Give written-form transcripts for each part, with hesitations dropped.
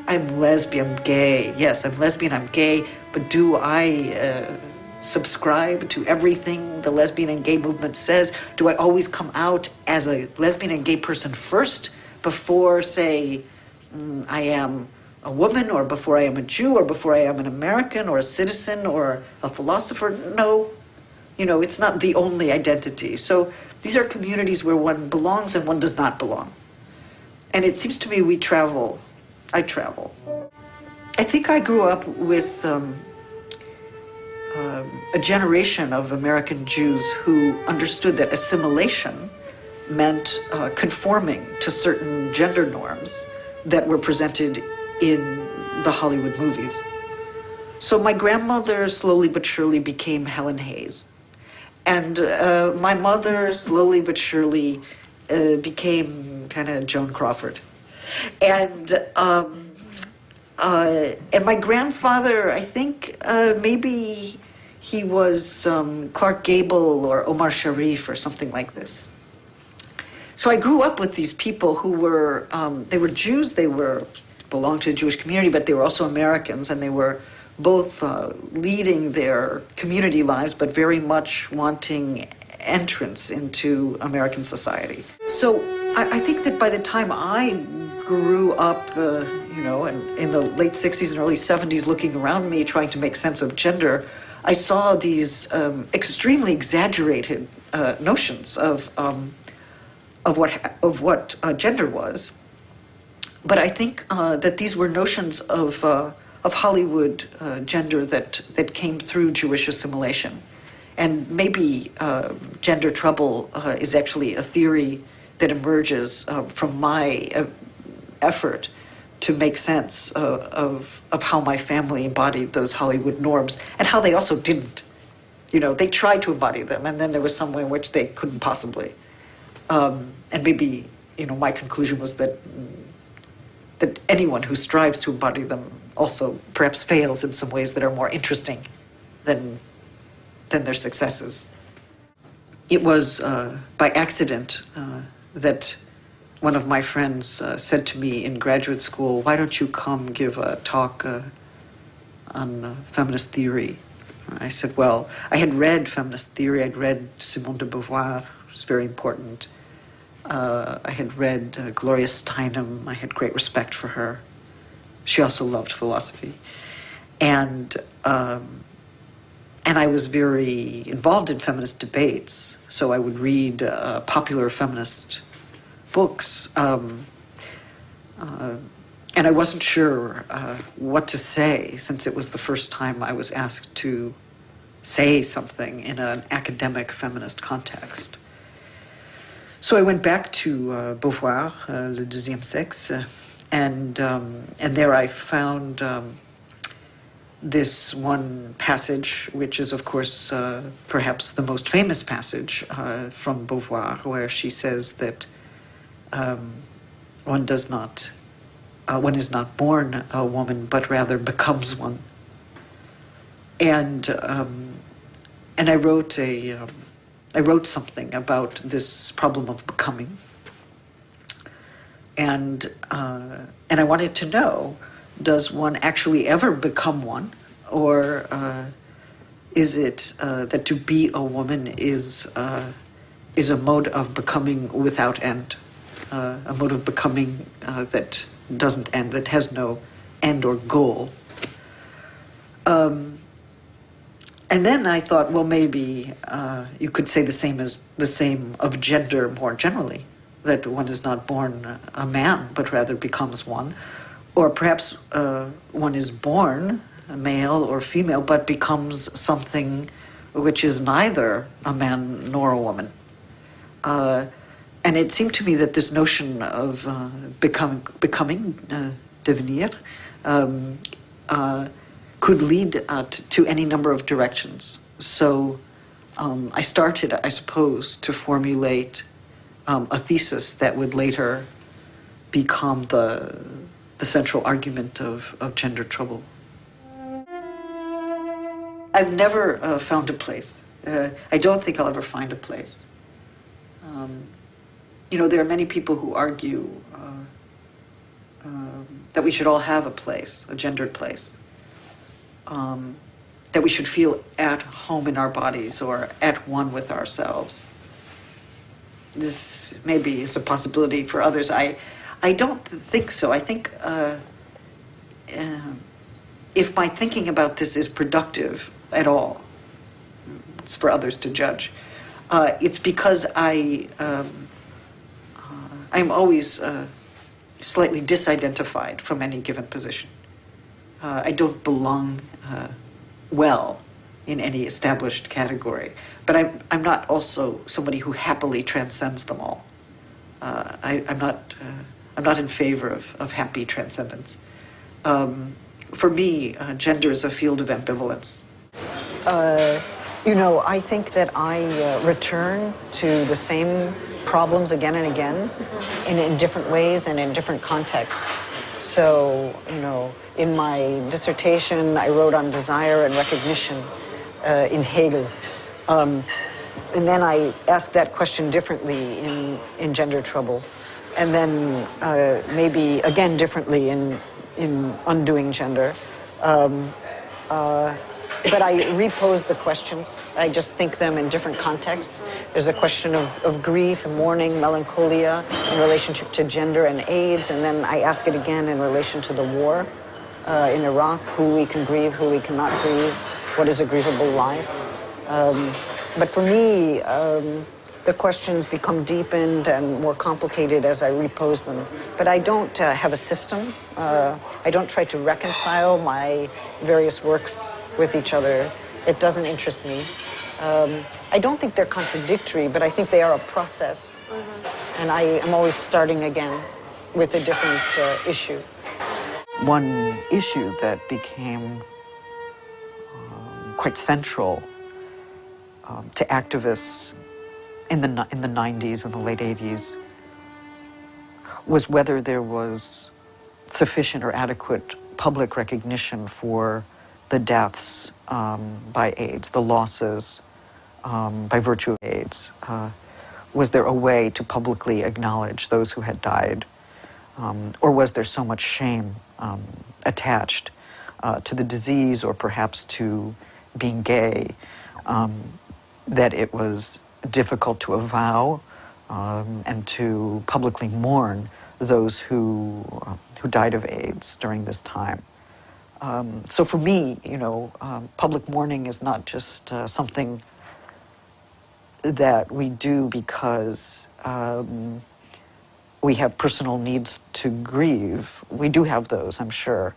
I'm lesbian, gay. Yes, I'm lesbian, I'm gay, but do I subscribe to everything the lesbian and gay movement says? Do I always come out as a lesbian and gay person first before, say, I am a woman, or before I am a Jew, or before I am an American, or a citizen, or a philosopher? No. It's not the only identity. So these are communities where one belongs and one does not belong. And it seems to me I travel. I think I grew up with a generation of American Jews who understood that assimilation meant conforming to certain gender norms that were presented in the Hollywood movies. So my grandmother slowly but surely became Helen Hayes. And my mother slowly but surely became kind of Joan Crawford. And my grandfather, I think maybe he was Clark Gable or Omar Sharif or something like this. So I grew up with these people who were, they were Jews, they belonged to the Jewish community, but they were also Americans, and they were both leading their community lives, but very much wanting entrance into American society. So I think that by the time I grew up, in the late 60s and early 70s, looking around me, trying to make sense of gender, I saw these extremely exaggerated notions of what gender was. But I think that these were notions of Hollywood gender that came through Jewish assimilation. And maybe gender trouble is actually a theory that emerges from my effort to make sense of how my family embodied those Hollywood norms and how they also didn't. They tried to embody them, and then there was some way in which they couldn't possibly. And maybe, my conclusion was that anyone who strives to embody them also perhaps fails in some ways that are more interesting than their successes. It was by accident that one of my friends said to me in graduate school, "Why don't you come give a talk on feminist theory?" I said, well, I had read feminist theory. I'd read Simone de Beauvoir, it was very important. I had read Gloria Steinem. I had great respect for her. She also loved philosophy. And I was very involved in feminist debates, so I would read popular feminist books. And I wasn't sure what to say, since it was the first time I was asked to say something in an academic feminist context. So I went back to Beauvoir, Le Deuxième Sexe, and there I found this one passage, which is, of course, perhaps the most famous passage from Beauvoir, where she says that one is not born a woman, but rather becomes one. And I wrote something about this problem of becoming, and I wanted to know: does one actually ever become one, or is it that to be a woman is a mode of becoming without end, a mode of becoming that doesn't end, that has no end or goal? And then I thought, well, maybe you could say the same of gender more generally, that one is not born a man, but rather becomes one. Or perhaps one is born a male or female, but becomes something which is neither a man nor a woman. And it seemed to me that this notion of becoming, devenir, could lead to any number of directions. So I started, I suppose, to formulate a thesis that would later become the central argument of gender trouble. I've never found a place. I don't think I'll ever find a place. There are many people who argue that we should all have a place, a gendered place, that we should feel at home in our bodies or at one with ourselves. This maybe is a possibility for others. I don't think so. I think if my thinking about this is productive at all, it's for others to judge. It's because I'm always slightly disidentified from any given position. I don't belong well in any established category, but I'm not also somebody who happily transcends them all. I'm not in favor of happy transcendence. For me, gender is a field of ambivalence. I think that I return to the same problems again and again in different ways and in different contexts. So, in my dissertation, I wrote on desire and recognition in Hegel. And then I asked that question differently in Gender Trouble. And then maybe again differently in Undoing Gender. But I repose the questions. I just think them in different contexts. There's a question of grief and mourning, melancholia in relationship to gender and AIDS, and then I ask it again in relation to the war in Iraq, who we can grieve, who we cannot grieve, what is a grievable life. But for me, the questions become deepened and more complicated as I repose them. But I don't have a system. I don't try to reconcile my various works with each other. It doesn't interest me. I don't think they're contradictory, but I think they are a process. Mm-hmm. And I am always starting again with a different issue. One issue that became quite central to activists in the 90s and the late 80s was whether there was sufficient or adequate public recognition for the deaths by AIDS, the losses by virtue of AIDS. Was there a way to publicly acknowledge those who had died? Or was there so much shame attached to the disease or perhaps to being gay that it was difficult to avow and to publicly mourn those who died of AIDS during this time? So for me, public mourning is not just something that we do because we have personal needs to grieve. We do have those, I'm sure.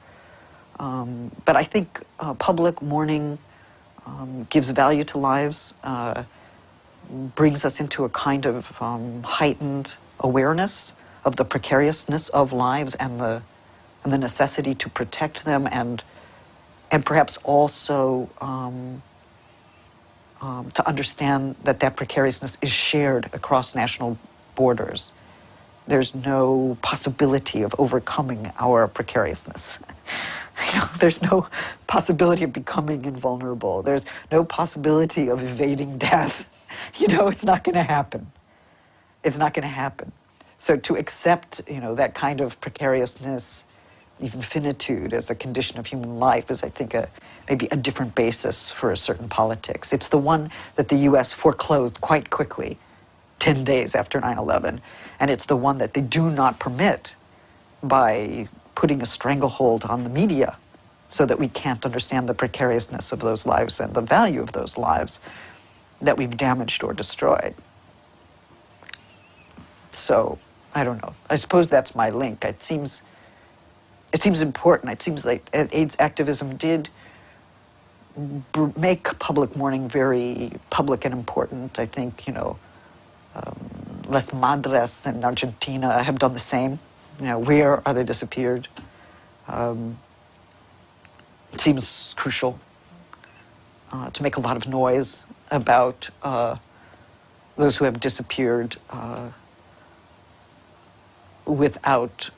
But I think public mourning gives value to lives, brings us into a kind of heightened awareness of the precariousness of lives and the necessity to protect them, and perhaps also to understand that precariousness is shared across national borders. There's no possibility of overcoming our precariousness. There's no possibility of becoming invulnerable. There's no possibility of evading death. It's not going to happen. It's not going to happen. So to accept, that kind of precariousness, even finitude as a condition of human life is, I think, maybe a different basis for a certain politics. It's the one that the U.S. foreclosed quite quickly, 10 days after 9/11, and it's the one that they do not permit by putting a stranglehold on the media so that we can't understand the precariousness of those lives and the value of those lives that we've damaged or destroyed. So, I don't know. I suppose that's my link. It seems important. It seems like AIDS activism did make public mourning very public and important. I think, Las Madres in Argentina have done the same. Where are they disappeared? It seems crucial to make a lot of noise about those who have disappeared without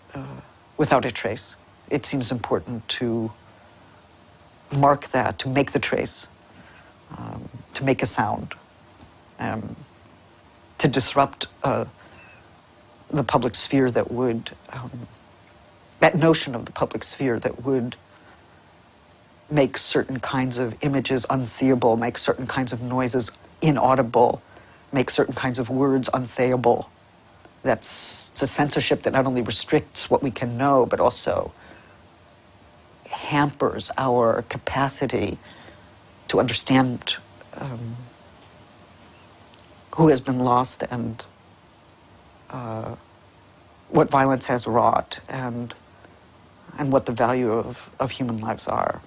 a trace. It seems important to mark that, to make the trace, to make a sound, to disrupt the public sphere that would that notion of the public sphere that would make certain kinds of images unseeable, make certain kinds of noises inaudible, make certain kinds of words unsayable. It's a censorship that not only restricts what we can know, but also hampers our capacity to understand who has been lost and what violence has wrought and what the value of human lives are.